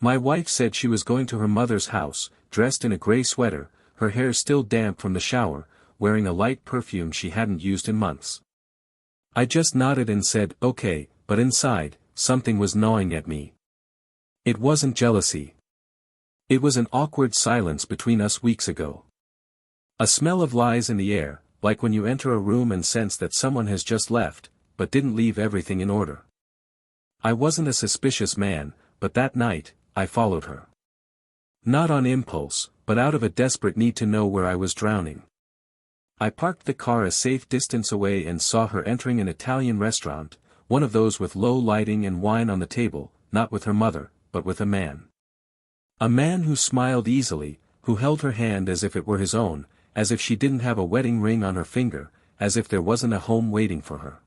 My wife said she was going to her mother's house, dressed in a gray sweater, her hair still damp from the shower, wearing a light perfume she hadn't used in months. I just nodded and said, okay, but inside, something was gnawing at me. It wasn't jealousy. It was an awkward silence between us weeks ago. A smell of lies in the air, like when you enter a room and sense that someone has just left, but didn't leave everything in order. I wasn't a suspicious man, but that night, I followed her. Not on impulse, but out of a desperate need to know where I was drowning. I parked the car a safe distance away and saw her entering an Italian restaurant, one of those with low lighting and wine on the table, not with her mother, but with a man. A man who smiled easily, who held her hand as if it were his own, as if she didn't have a wedding ring on her finger, as if there wasn't a home waiting for her.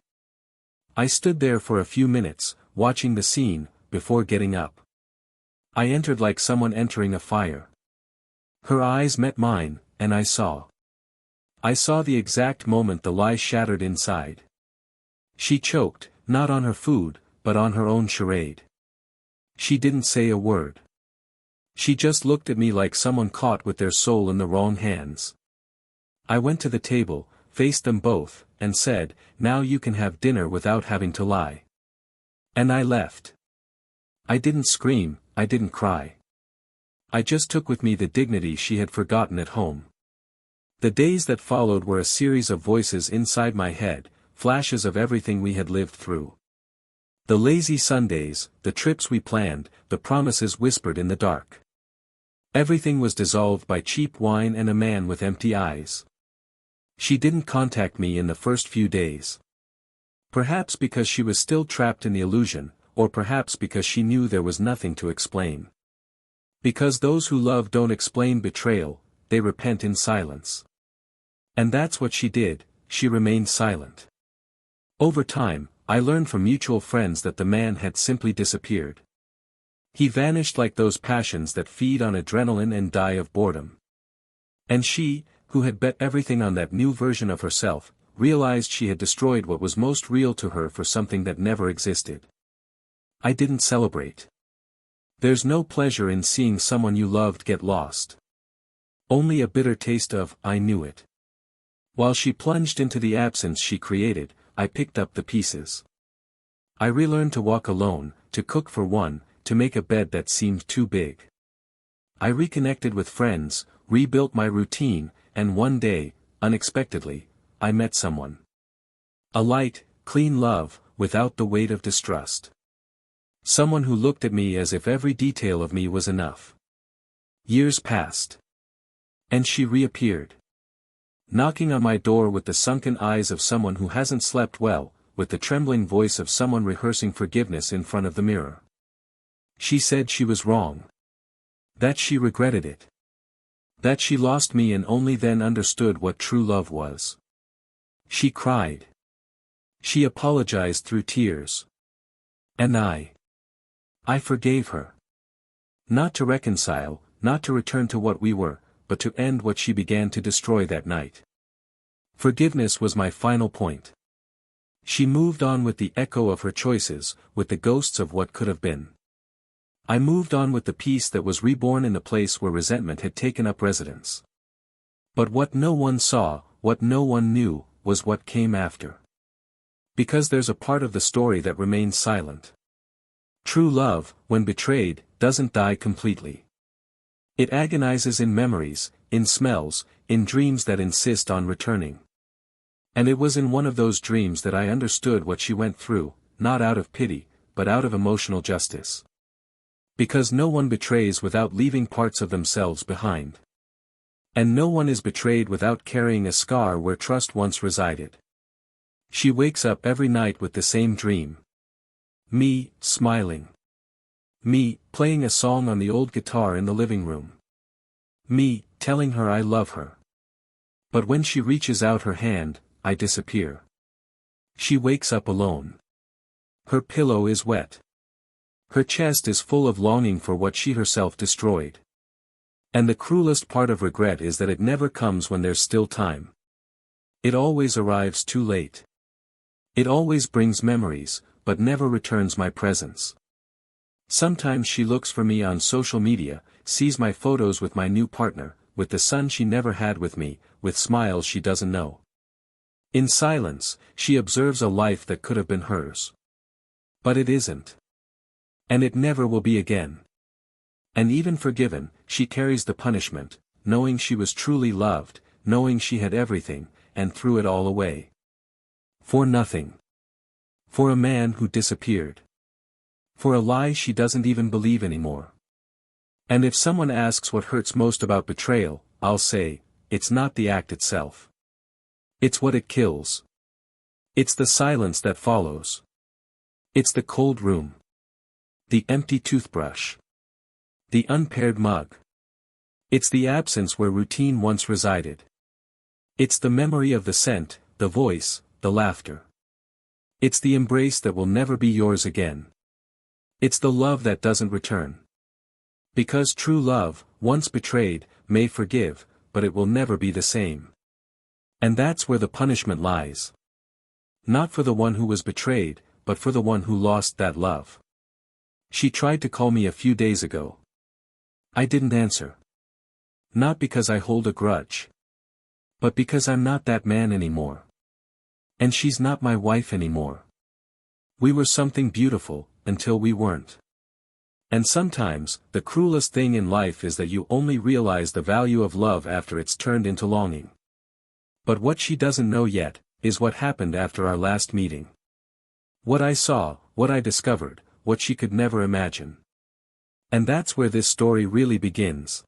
I stood there for a few minutes, watching the scene, before getting up. I entered like someone entering a fire. Her eyes met mine, and I saw. I saw the exact moment the lie shattered inside. She choked, not on her food, but on her own charade. She didn't say a word. She just looked at me like someone caught with their soul in the wrong hands. I went to the table, faced them both, and said, now you can have dinner without having to lie. And I left. I didn't scream, I didn't cry. I just took with me the dignity she had forgotten at home. The days that followed were a series of voices inside my head, flashes of everything we had lived through. The lazy Sundays, the trips we planned, the promises whispered in the dark. Everything was dissolved by cheap wine and a man with empty eyes. She didn't contact me in the first few days. Perhaps because she was still trapped in the illusion, or perhaps because she knew there was nothing to explain. Because those who love don't explain betrayal, they repent in silence. And that's what she did, she remained silent. Over time, I learned from mutual friends that the man had simply disappeared. He vanished like those passions that feed on adrenaline and die of boredom. And she, who had bet everything on that new version of herself, realized she had destroyed what was most real to her for something that never existed. I didn't celebrate. There's no pleasure in seeing someone you loved get lost. Only a bitter taste of, I knew it. While she plunged into the absence she created, I picked up the pieces. I relearned to walk alone, to cook for one, to make a bed that seemed too big. I reconnected with friends, rebuilt my routine, and one day, unexpectedly, I met someone. A light, clean love, without the weight of distrust. Someone who looked at me as if every detail of me was enough. Years passed. And she reappeared. Knocking on my door with the sunken eyes of someone who hasn't slept well, with the trembling voice of someone rehearsing forgiveness in front of the mirror. She said she was wrong. That she regretted it. That she lost me and only then understood what true love was. She cried. She apologized through tears. And I forgave her. Not to reconcile, not to return to what we were, but to end what she began to destroy that night. Forgiveness was my final point. She moved on with the echo of her choices, with the ghosts of what could have been. I moved on with the peace that was reborn in the place where resentment had taken up residence. But what no one saw, what no one knew, was what came after. Because there's a part of the story that remains silent. True love, when betrayed, doesn't die completely. It agonizes in memories, in smells, in dreams that insist on returning. And it was in one of those dreams that I understood what she went through, not out of pity, but out of emotional justice. Because no one betrays without leaving parts of themselves behind. And no one is betrayed without carrying a scar where trust once resided. She wakes up every night with the same dream. Me, smiling. Me, playing a song on the old guitar in the living room. Me, telling her I love her. But when she reaches out her hand, I disappear. She wakes up alone. Her pillow is wet. Her chest is full of longing for what she herself destroyed. And the cruelest part of regret is that it never comes when there's still time. It always arrives too late. It always brings memories, but never returns my presence. Sometimes she looks for me on social media, sees my photos with my new partner, with the son she never had with me, with smiles she doesn't know. In silence, she observes a life that could have been hers. But it isn't. And it never will be again. And even forgiven, she carries the punishment, knowing she was truly loved, knowing she had everything, and threw it all away. For nothing. For a man who disappeared. For a lie she doesn't even believe anymore. And if someone asks what hurts most about betrayal, I'll say, it's not the act itself. It's what it kills. It's the silence that follows. It's the cold room. The empty toothbrush. The unpaired mug. It's the absence where routine once resided. It's the memory of the scent, the voice, the laughter. It's the embrace that will never be yours again. It's the love that doesn't return. Because true love, once betrayed, may forgive, but it will never be the same. And that's where the punishment lies. Not for the one who was betrayed, but for the one who lost that love. She tried to call me a few days ago. I didn't answer. Not because I hold a grudge. But because I'm not that man anymore. And she's not my wife anymore. We were something beautiful, until we weren't. And sometimes, the cruelest thing in life is that you only realize the value of love after it's turned into longing. But what she doesn't know yet, is what happened after our last meeting. What I saw, what I discovered, what she could never imagine. And that's where this story really begins.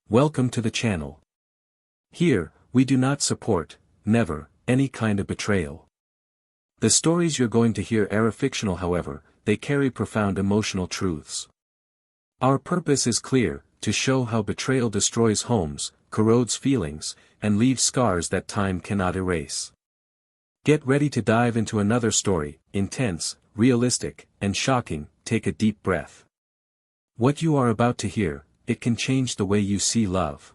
Welcome to the channel. Here, we do not support, never, any kind of betrayal. The stories you're going to hear are fictional, however, they carry profound emotional truths. Our purpose is clear, to show how betrayal destroys homes, corrodes feelings, and leaves scars that time cannot erase. Get ready to dive into another story, intense, realistic, and shocking. Take a deep breath. What you are about to hear, it can change the way you see love.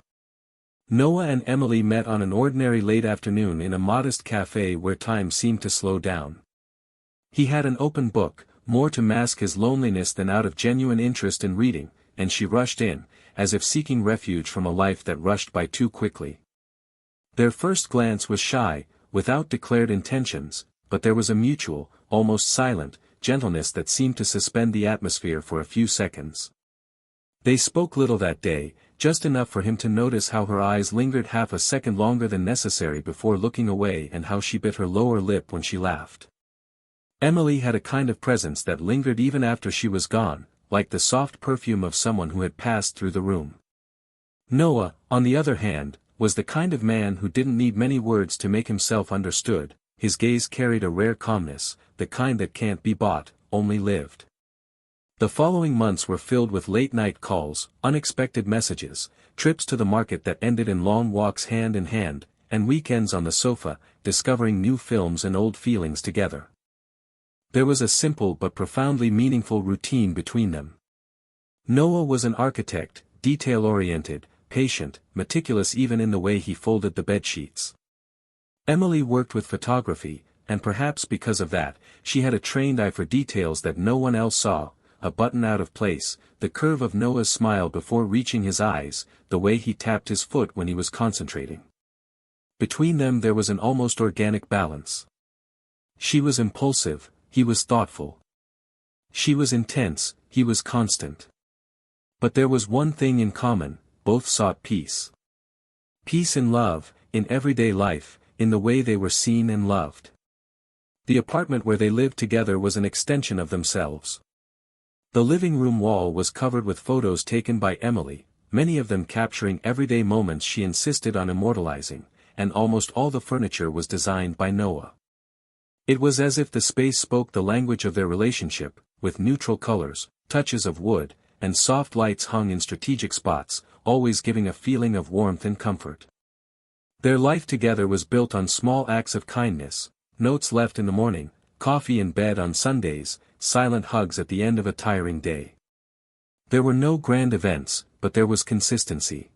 Noah and Emily met on an ordinary late afternoon in a modest cafe where time seemed to slow down. He had an open book, more to mask his loneliness than out of genuine interest in reading, and she rushed in, as if seeking refuge from a life that rushed by too quickly. Their first glance was shy, without declared intentions, but there was a mutual, almost silent, gentleness that seemed to suspend the atmosphere for a few seconds. They spoke little that day, just enough for him to notice how her eyes lingered half a second longer than necessary before looking away and how she bit her lower lip when she laughed. Emily had a kind of presence that lingered even after she was gone, like the soft perfume of someone who had passed through the room. Noah, on the other hand, was the kind of man who didn't need many words to make himself understood. His gaze carried a rare calmness, the kind that can't be bought, only lived. The following months were filled with late-night calls, unexpected messages, trips to the market that ended in long walks hand in hand, and weekends on the sofa, discovering new films and old feelings together. There was a simple but profoundly meaningful routine between them. Noah was an architect, detail-oriented, patient, meticulous even in the way he folded the bedsheets. Emily worked with photography, and perhaps because of that, she had a trained eye for details that no one else saw. A button out of place, the curve of Noah's smile before reaching his eyes, the way he tapped his foot when he was concentrating. Between them there was an almost organic balance. She was impulsive, he was thoughtful. She was intense, he was constant. But there was one thing in common, both sought peace. Peace in love, in everyday life, in the way they were seen and loved. The apartment where they lived together was an extension of themselves. The living room wall was covered with photos taken by Emily, many of them capturing everyday moments she insisted on immortalizing, and almost all the furniture was designed by Noah. It was as if the space spoke the language of their relationship, with neutral colors, touches of wood, and soft lights hung in strategic spots, always giving a feeling of warmth and comfort. Their life together was built on small acts of kindness, notes left in the morning, coffee in bed on Sundays, silent hugs at the end of a tiring day. There were no grand events, but there was consistency.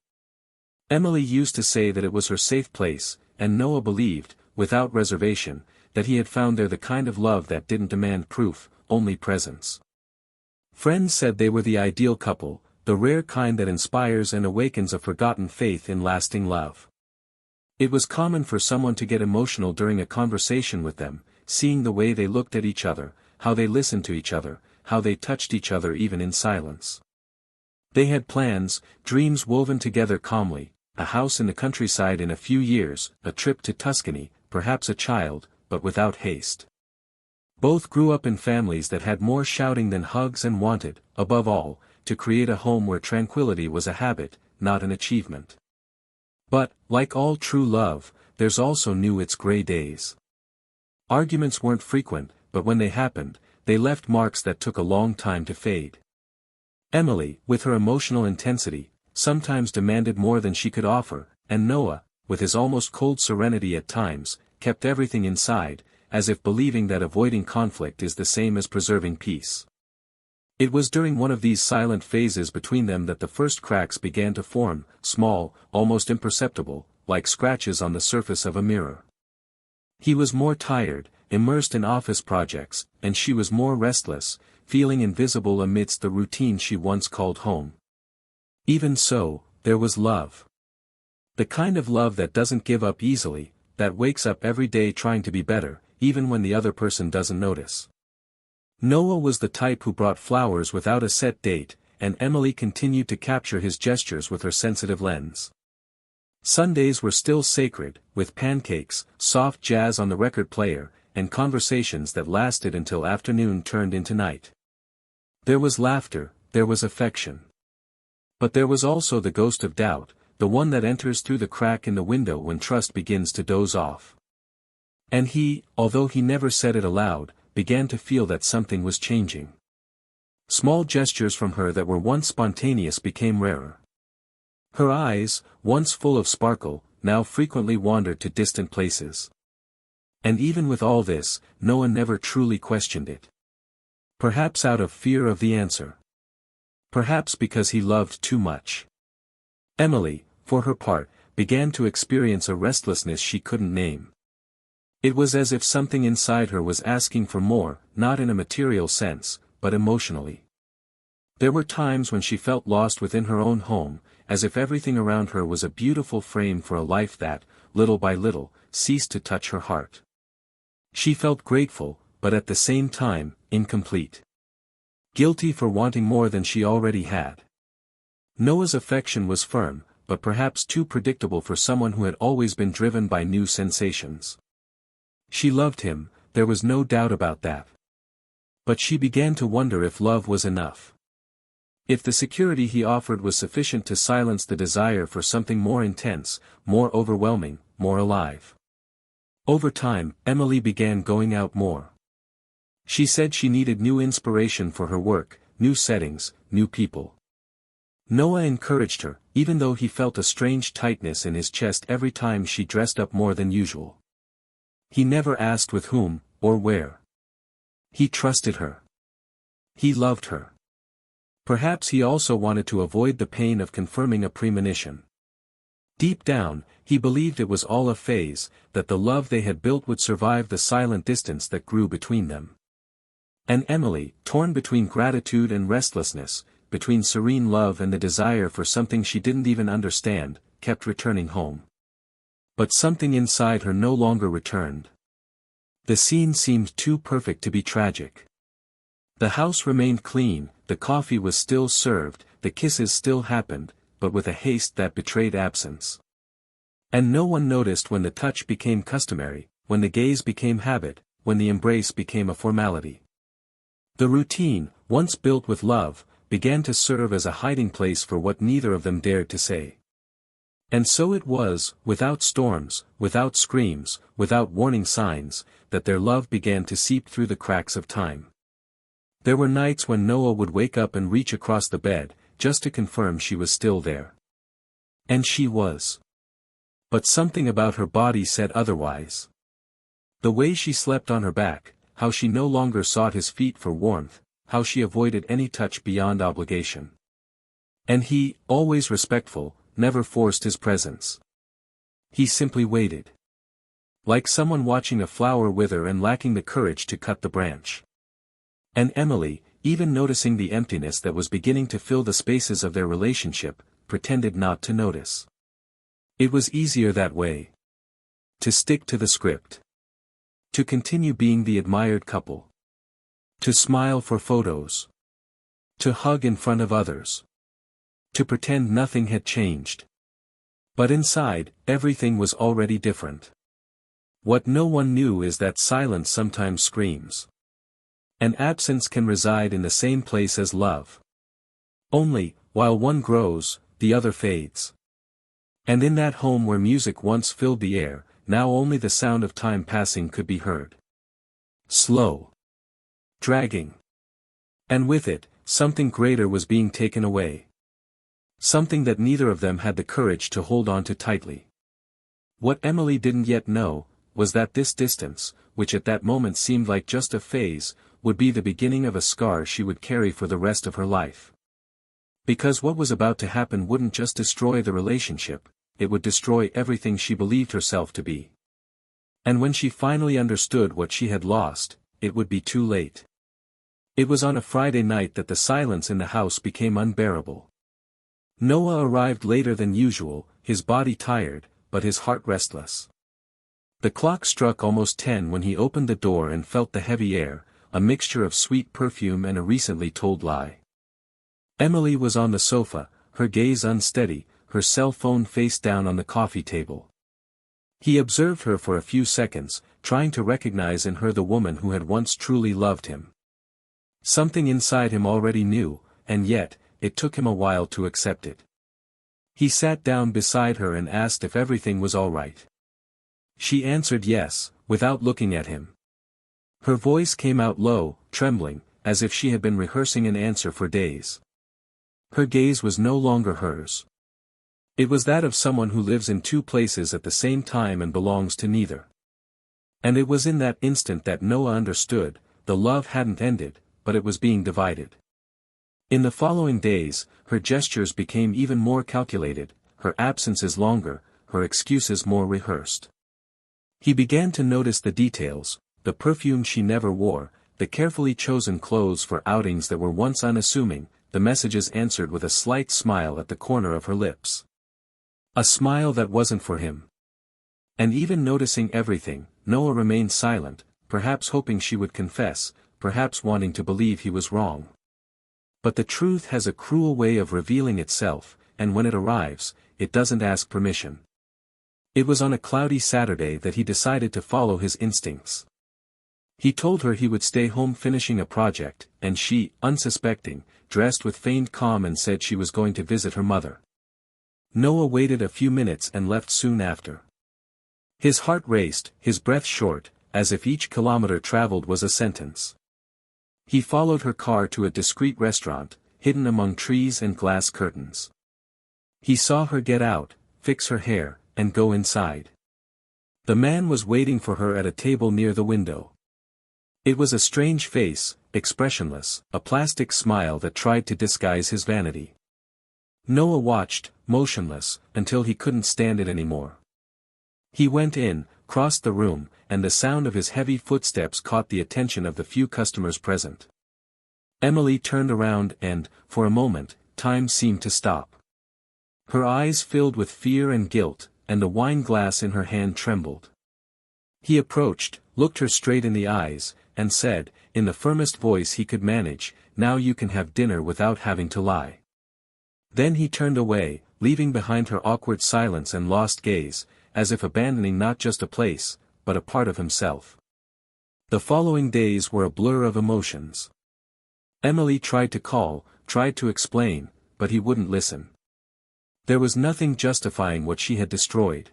Emily used to say that it was her safe place, and Noah believed, without reservation, that he had found there the kind of love that didn't demand proof, only presence. Friends said they were the ideal couple, the rare kind that inspires and awakens a forgotten faith in lasting love. It was common for someone to get emotional during a conversation with them, seeing the way they looked at each other, how they listened to each other, how they touched each other even in silence. They had plans, dreams woven together calmly, a house in the countryside in a few years, a trip to Tuscany, perhaps a child, but without haste. Both grew up in families that had more shouting than hugs and wanted, above all, to create a home where tranquility was a habit, not an achievement. But, like all true love, there's also its gray days. Arguments weren't frequent, but when they happened, they left marks that took a long time to fade. Emily, with her emotional intensity, sometimes demanded more than she could offer, and Noah, with his almost cold serenity at times, kept everything inside, as if believing that avoiding conflict is the same as preserving peace. It was during one of these silent phases between them that the first cracks began to form, small, almost imperceptible, like scratches on the surface of a mirror. He was more tired, immersed in office projects, and she was more restless, feeling invisible amidst the routine she once called home. Even so, there was love. The kind of love that doesn't give up easily, that wakes up every day trying to be better, even when the other person doesn't notice. Noah was the type who brought flowers without a set date, and Emily continued to capture his gestures with her sensitive lens. Sundays were still sacred, with pancakes, soft jazz on the record player, and conversations that lasted until afternoon turned into night. There was laughter, there was affection. But there was also the ghost of doubt, the one that enters through the crack in the window when trust begins to doze off. And he, although he never said it aloud, began to feel that something was changing. Small gestures from her that were once spontaneous became rarer. Her eyes, once full of sparkle, now frequently wandered to distant places. And even with all this, Noah never truly questioned it. Perhaps out of fear of the answer. Perhaps because he loved too much. Emily, for her part, began to experience a restlessness she couldn't name. It was as if something inside her was asking for more, not in a material sense, but emotionally. There were times when she felt lost within her own home, as if everything around her was a beautiful frame for a life that, little by little, ceased to touch her heart. She felt grateful, but at the same time, incomplete. Guilty for wanting more than she already had. Noah's affection was firm, but perhaps too predictable for someone who had always been driven by new sensations. She loved him, there was no doubt about that. But she began to wonder if love was enough. If the security he offered was sufficient to silence the desire for something more intense, more overwhelming, more alive. Over time, Emily began going out more. She said she needed new inspiration for her work, new settings, new people. Noah encouraged her, even though he felt a strange tightness in his chest every time she dressed up more than usual. He never asked with whom, or where. He trusted her. He loved her. Perhaps he also wanted to avoid the pain of confirming a premonition. Deep down, he believed it was all a phase, that the love they had built would survive the silent distance that grew between them. And Emily, torn between gratitude and restlessness, between serene love and the desire for something she didn't even understand, kept returning home. But something inside her no longer returned. The scene seemed too perfect to be tragic. The house remained clean, the coffee was still served, the kisses still happened, but with a haste that betrayed absence. And no one noticed when the touch became customary, when the gaze became habit, when the embrace became a formality. The routine, once built with love, began to serve as a hiding place for what neither of them dared to say. And so it was, without storms, without screams, without warning signs, that their love began to seep through the cracks of time. There were nights when Noah would wake up and reach across the bed, just to confirm she was still there. And she was. But something about her body said otherwise. The way she slept on her back, how she no longer sought his feet for warmth, how she avoided any touch beyond obligation. And he, always respectful, never forced his presence. He simply waited. Like someone watching a flower wither and lacking the courage to cut the branch. And Emily, even noticing the emptiness that was beginning to fill the spaces of their relationship, pretended not to notice. It was easier that way. To stick to the script. To continue being the admired couple. To smile for photos. To hug in front of others. To pretend nothing had changed. But inside, everything was already different. What no one knew is that silence sometimes screams. And absence can reside in the same place as love. Only, while one grows, the other fades. And in that home where music once filled the air, now only the sound of time passing could be heard. Slow. Dragging. And with it, something greater was being taken away. Something that neither of them had the courage to hold on to tightly. What Emily didn't yet know, was that this distance, which at that moment seemed like just a phase, would be the beginning of a scar she would carry for the rest of her life. Because what was about to happen wouldn't just destroy the relationship, it would destroy everything she believed herself to be. And when she finally understood what she had lost, it would be too late. It was on a Friday night that the silence in the house became unbearable. Noah arrived later than usual, his body tired, but his heart restless. The clock struck almost 10 when he opened the door and felt the heavy air, a mixture of sweet perfume and a recently told lie. Emily was on the sofa, her gaze unsteady, her cell phone face down on the coffee table. He observed her for a few seconds, trying to recognize in her the woman who had once truly loved him. Something inside him already knew, and yet, it took him a while to accept it. He sat down beside her and asked if everything was all right. She answered yes, without looking at him. Her voice came out low, trembling, as if she had been rehearsing an answer for days. Her gaze was no longer hers. It was that of someone who lives in two places at the same time and belongs to neither. And it was in that instant that Noah understood, the love hadn't ended, but it was being divided. In the following days, her gestures became even more calculated, her absences longer, her excuses more rehearsed. He began to notice the details, the perfume she never wore, the carefully chosen clothes for outings that were once unassuming, the messages answered with a slight smile at the corner of her lips. A smile that wasn't for him. And even noticing everything, Noah remained silent, perhaps hoping she would confess, perhaps wanting to believe he was wrong. But the truth has a cruel way of revealing itself, and when it arrives, it doesn't ask permission. It was on a cloudy Saturday that he decided to follow his instincts. He told her he would stay home finishing a project, and she, unsuspecting, dressed with feigned calm and said she was going to visit her mother. Noah waited a few minutes and left soon after. His heart raced, his breath short, as if each kilometer traveled was a sentence. He followed her car to a discreet restaurant, hidden among trees and glass curtains. He saw her get out, fix her hair, and go inside. The man was waiting for her at a table near the window. It was a strange face, expressionless, a plastic smile that tried to disguise his vanity. Noah watched, motionless, until he couldn't stand it anymore. He went in, crossed the room, and the sound of his heavy footsteps caught the attention of the few customers present. Emily turned around and, for a moment, time seemed to stop. Her eyes filled with fear and guilt, and the wine glass in her hand trembled. He approached, looked her straight in the eyes, and said, in the firmest voice he could manage, "Now you can have dinner without having to lie." Then he turned away, leaving behind her awkward silence and lost gaze, as if abandoning not just a place, but a part of himself. The following days were a blur of emotions. Emily tried to call, tried to explain, but he wouldn't listen. There was nothing justifying what she had destroyed.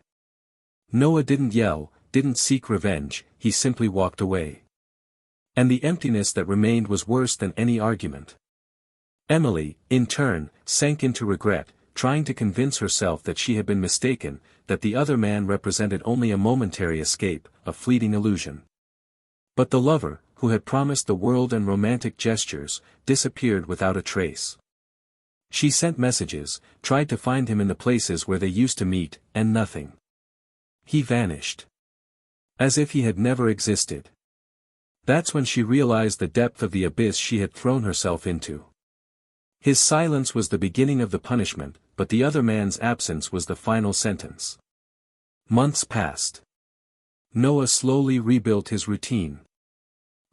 Noah didn't yell, didn't seek revenge, he simply walked away. And the emptiness that remained was worse than any argument. Emily, in turn, sank into regret, trying to convince herself that she had been mistaken, that the other man represented only a momentary escape, a fleeting illusion. But the lover, who had promised the world and romantic gestures, disappeared without a trace. She sent messages, tried to find him in the places where they used to meet, and nothing. He vanished. As if he had never existed. That's when she realized the depth of the abyss she had thrown herself into. His silence was the beginning of the punishment, but the other man's absence was the final sentence. Months passed. Noah slowly rebuilt his routine.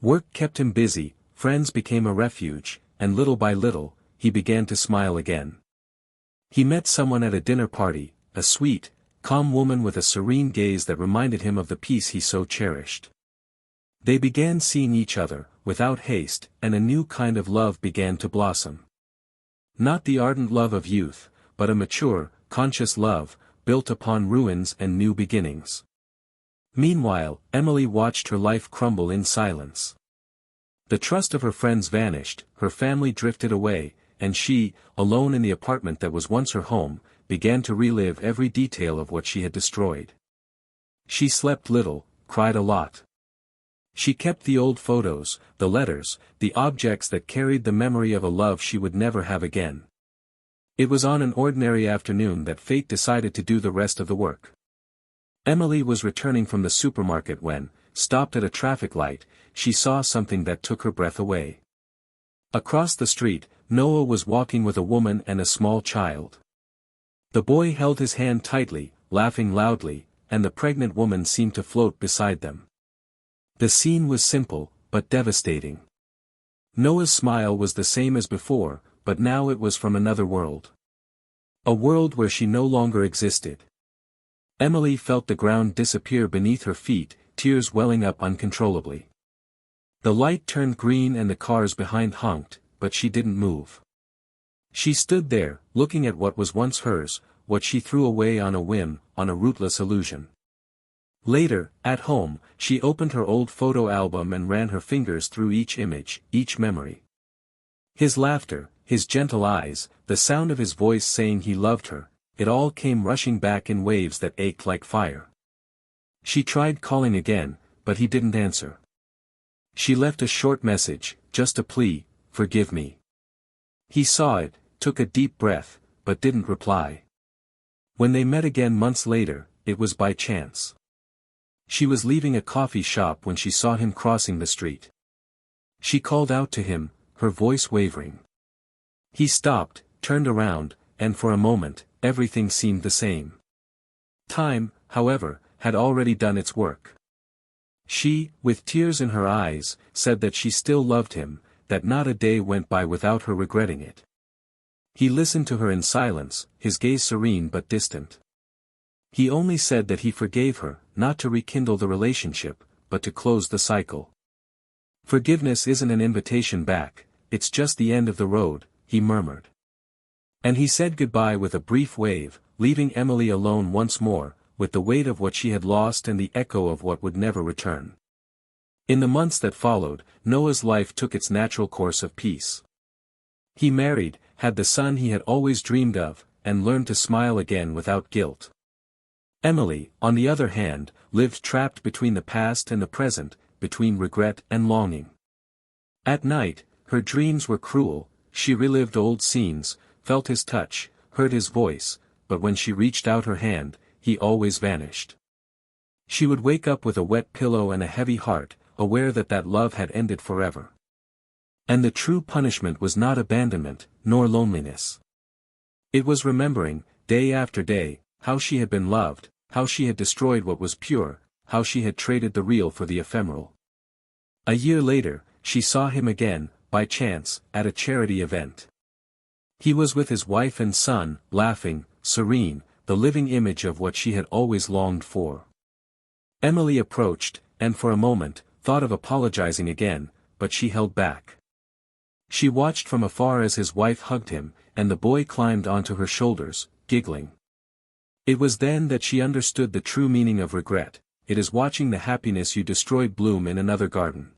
Work kept him busy, friends became a refuge, and little by little, he began to smile again. He met someone at a dinner party, a sweet, calm woman with a serene gaze that reminded him of the peace he so cherished. They began seeing each other, without haste, and a new kind of love began to blossom. Not the ardent love of youth, but a mature, conscious love, built upon ruins and new beginnings. Meanwhile, Emily watched her life crumble in silence. The trust of her friends vanished, her family drifted away, and she, alone in the apartment that was once her home, began to relive every detail of what she had destroyed. She slept little, cried a lot. She kept the old photos, the letters, the objects that carried the memory of a love she would never have again. It was on an ordinary afternoon that fate decided to do the rest of the work. Emily was returning from the supermarket when, stopped at a traffic light, she saw something that took her breath away. Across the street, Noah was walking with a woman and a small child. The boy held his hand tightly, laughing loudly, and the pregnant woman seemed to float beside them. The scene was simple, but devastating. Noah's smile was the same as before, but now it was from another world. A world where she no longer existed. Emily felt the ground disappear beneath her feet, tears welling up uncontrollably. The light turned green and the cars behind honked, but she didn't move. She stood there, looking at what was once hers, what she threw away on a whim, on a rootless illusion. Later, at home, she opened her old photo album and ran her fingers through each image, each memory. His laughter, his gentle eyes, the sound of his voice saying he loved her, it all came rushing back in waves that ached like fire. She tried calling again, but he didn't answer. She left a short message, just a plea, "Forgive me." He saw it, took a deep breath, but didn't reply. When they met again months later, it was by chance. She was leaving a coffee shop when she saw him crossing the street. She called out to him, her voice wavering. He stopped, turned around, and for a moment, everything seemed the same. Time, however, had already done its work. She, with tears in her eyes, said that she still loved him, that not a day went by without her regretting it. He listened to her in silence, his gaze serene but distant. He only said that he forgave her, not to rekindle the relationship, but to close the cycle. Forgiveness isn't an invitation back, it's just the end of the road, he murmured. And he said goodbye with a brief wave, leaving Emily alone once more, with the weight of what she had lost and the echo of what would never return. In the months that followed, Noah's life took its natural course of peace. He married, had the son he had always dreamed of, and learned to smile again without guilt. Emily, on the other hand, lived trapped between the past and the present, between regret and longing. At night, her dreams were cruel, she relived old scenes, felt his touch, heard his voice, but when she reached out her hand, he always vanished. She would wake up with a wet pillow and a heavy heart, aware that that love had ended forever. And the true punishment was not abandonment, nor loneliness. It was remembering, day after day, how she had been loved, how she had destroyed what was pure, how she had traded the real for the ephemeral. A year later, she saw him again, by chance, at a charity event. He was with his wife and son, laughing, serene, the living image of what she had always longed for. Emily approached, and for a moment, thought of apologizing again, but she held back. She watched from afar as his wife hugged him, and the boy climbed onto her shoulders, giggling. It was then that she understood the true meaning of regret. It is watching the happiness you destroyed bloom in another garden.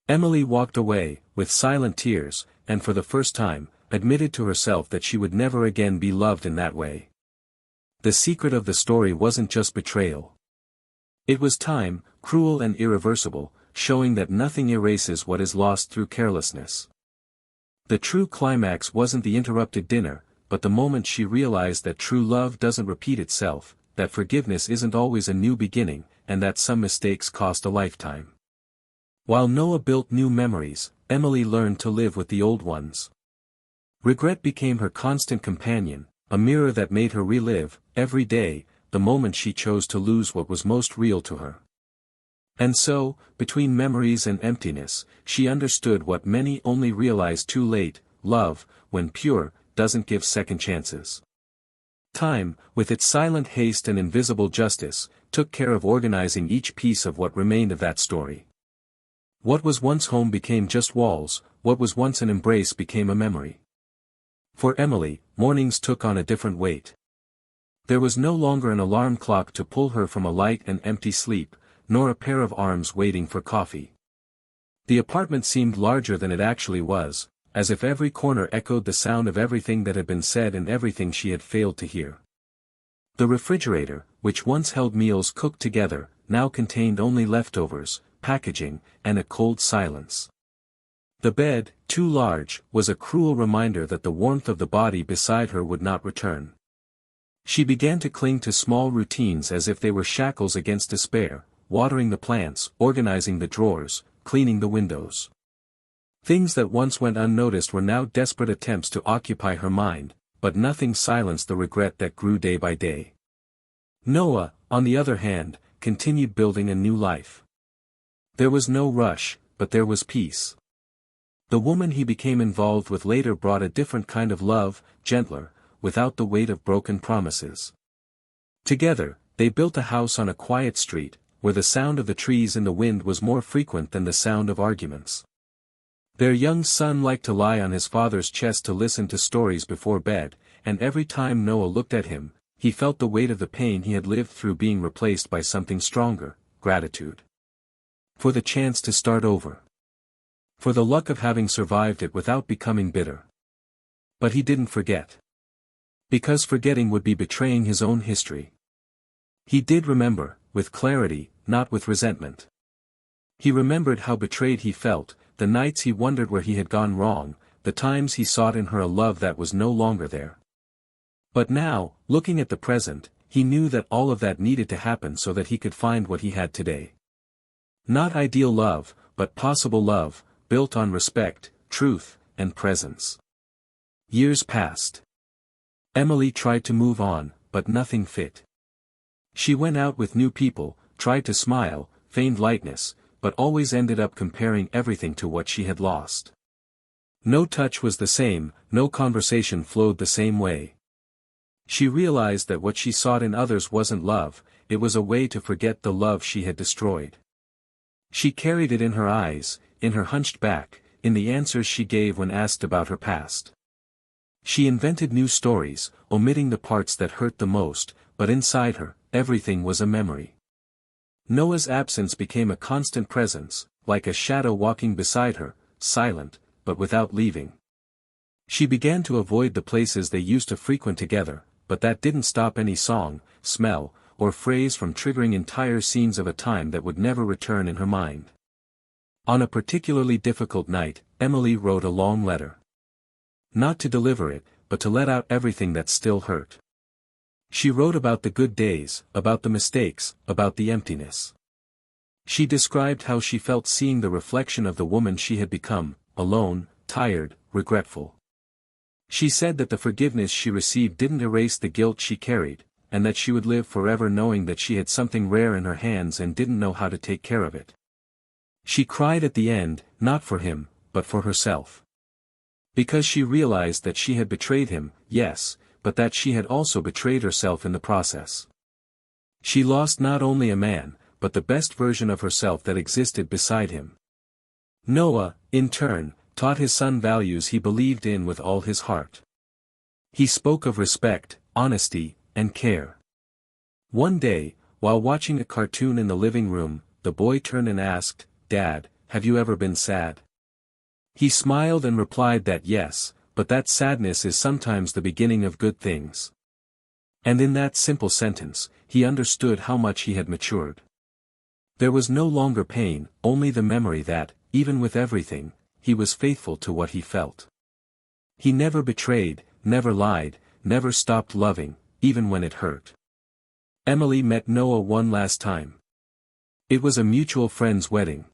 Emily walked away, with silent tears, and for the first time, admitted to herself that she would never again be loved in that way. The secret of the story wasn't just betrayal. It was time, cruel and irreversible, showing that nothing erases what is lost through carelessness. The true climax wasn't the interrupted dinner, but the moment she realized that true love doesn't repeat itself, that forgiveness isn't always a new beginning, and that some mistakes cost a lifetime. While Noah built new memories, Emily learned to live with the old ones. Regret became her constant companion, a mirror that made her relive, every day, the moment she chose to lose what was most real to her. And so, between memories and emptiness, she understood what many only realize too late: love, when pure, doesn't give second chances. Time, with its silent haste and invisible justice, took care of organizing each piece of what remained of that story. What was once home became just walls, what was once an embrace became a memory. For Emily, mornings took on a different weight. There was no longer an alarm clock to pull her from a light and empty sleep, nor a pair of arms waiting for coffee. The apartment seemed larger than it actually was, as if every corner echoed the sound of everything that had been said and everything she had failed to hear. The refrigerator, which once held meals cooked together, now contained only leftovers, packaging, and a cold silence. The bed, too large, was a cruel reminder that the warmth of the body beside her would not return. She began to cling to small routines as if they were shackles against despair: watering the plants, organizing the drawers, cleaning the windows. Things that once went unnoticed were now desperate attempts to occupy her mind, but nothing silenced the regret that grew day by day. Noah, on the other hand, continued building a new life. There was no rush, but there was peace. The woman he became involved with later brought a different kind of love, gentler, without the weight of broken promises. Together, they built a house on a quiet street, where the sound of the trees in the wind was more frequent than the sound of arguments. Their young son liked to lie on his father's chest to listen to stories before bed, and every time Noah looked at him, he felt the weight of the pain he had lived through being replaced by something stronger: gratitude. For the chance to start over. For the luck of having survived it without becoming bitter. But he didn't forget. Because forgetting would be betraying his own history. He did remember, with clarity, not with resentment. He remembered how betrayed he felt, the nights he wondered where he had gone wrong, the times he sought in her a love that was no longer there. But now, looking at the present, he knew that all of that needed to happen so that he could find what he had today. Not ideal love, but possible love, built on respect, truth, and presence. Years passed. Emily tried to move on, but nothing fit. She went out with new people, tried to smile, feigned lightness, but always ended up comparing everything to what she had lost. No touch was the same, no conversation flowed the same way. She realized that what she sought in others wasn't love, it was a way to forget the love she had destroyed. She carried it in her eyes, in her hunched back, in the answers she gave when asked about her past. She invented new stories, omitting the parts that hurt the most, but inside her, everything was a memory. Noah's absence became a constant presence, like a shadow walking beside her, silent, but without leaving. She began to avoid the places they used to frequent together, but that didn't stop any song, smell, or phrase from triggering entire scenes of a time that would never return in her mind. On a particularly difficult night, Emily wrote a long letter. Not to deliver it, but to let out everything that still hurt. She wrote about the good days, about the mistakes, about the emptiness. She described how she felt seeing the reflection of the woman she had become, alone, tired, regretful. She said that the forgiveness she received didn't erase the guilt she carried, and that she would live forever knowing that she had something rare in her hands and didn't know how to take care of it. She cried at the end, not for him, but for herself. Because she realized that she had betrayed him, yes, but that she had also betrayed herself in the process. She lost not only a man, but the best version of herself that existed beside him. Noah, in turn, taught his son values he believed in with all his heart. He spoke of respect, honesty, and care. One day, while watching a cartoon in the living room, the boy turned and asked, "Dad, have you ever been sad?" He smiled and replied that yes, but that sadness is sometimes the beginning of good things. And in that simple sentence, he understood how much he had matured. There was no longer pain, only the memory that, even with everything, he was faithful to what he felt. He never betrayed, never lied, never stopped loving, even when it hurt. Emily met Noah one last time. It was a mutual friend's wedding.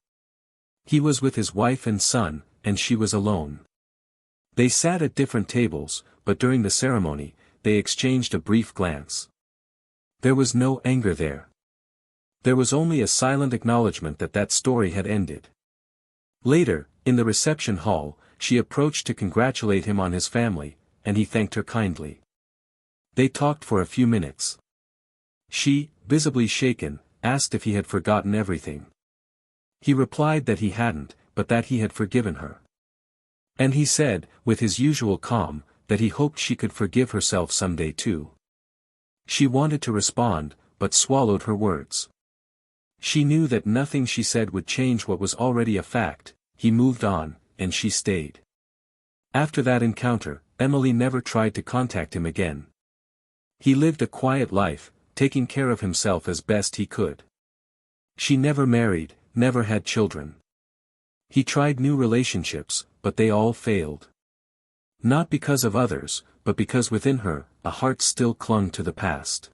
He was with his wife and son, and she was alone. They sat at different tables, but during the ceremony, they exchanged a brief glance. There was no anger there. There was only a silent acknowledgement that that story had ended. Later, in the reception hall, she approached to congratulate him on his family, and he thanked her kindly. They talked for a few minutes. She, visibly shaken, asked if he had forgotten everything. He replied that he hadn't, but that he had forgiven her. And he said, with his usual calm, that he hoped she could forgive herself someday too. She wanted to respond, but swallowed her words. She knew that nothing she said would change what was already a fact. He moved on, and she stayed. After that encounter, Emily never tried to contact him again. He lived a quiet life, taking care of himself as best he could. She never married, never had children. He tried new relationships, but they all failed. Not because of others, but because within her, a heart still clung to the past.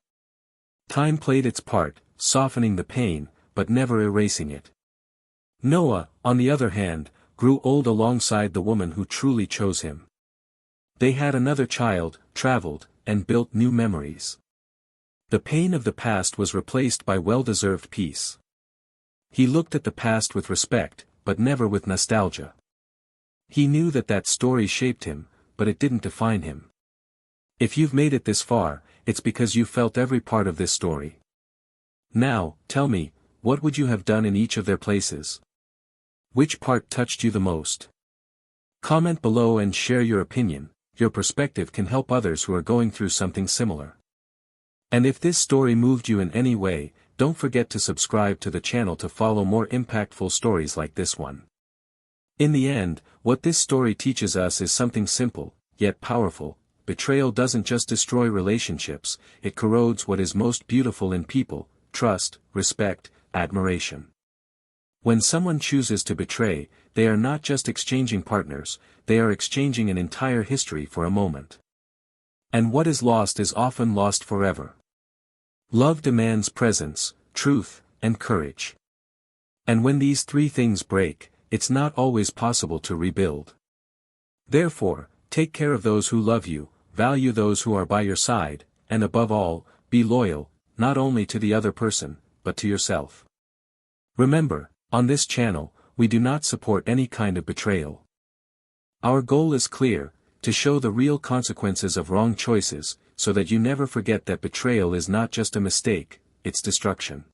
Time played its part, softening the pain, but never erasing it. Noah, on the other hand, grew old alongside the woman who truly chose him. They had another child, traveled, and built new memories. The pain of the past was replaced by well-deserved peace. He looked at the past with respect, but never with nostalgia. He knew that that story shaped him, but it didn't define him. If you've made it this far, it's because you felt every part of this story. Now, tell me, what would you have done in each of their places? Which part touched you the most? Comment below and share your opinion. Your perspective can help others who are going through something similar. And if this story moved you in any way, don't forget to subscribe to the channel to follow more impactful stories like this one. In the end, what this story teaches us is something simple, yet powerful. Betrayal doesn't just destroy relationships, it corrodes what is most beautiful in people: trust, respect, admiration. When someone chooses to betray, they are not just exchanging partners, they are exchanging an entire history for a moment. And what is lost is often lost forever. Love demands presence, truth, and courage. And when these three things break, it's not always possible to rebuild. Therefore, take care of those who love you, value those who are by your side, and above all, be loyal, not only to the other person, but to yourself. Remember, on this channel, we do not support any kind of betrayal. Our goal is clear: to show the real consequences of wrong choices, so that you never forget that betrayal is not just a mistake, it's destruction.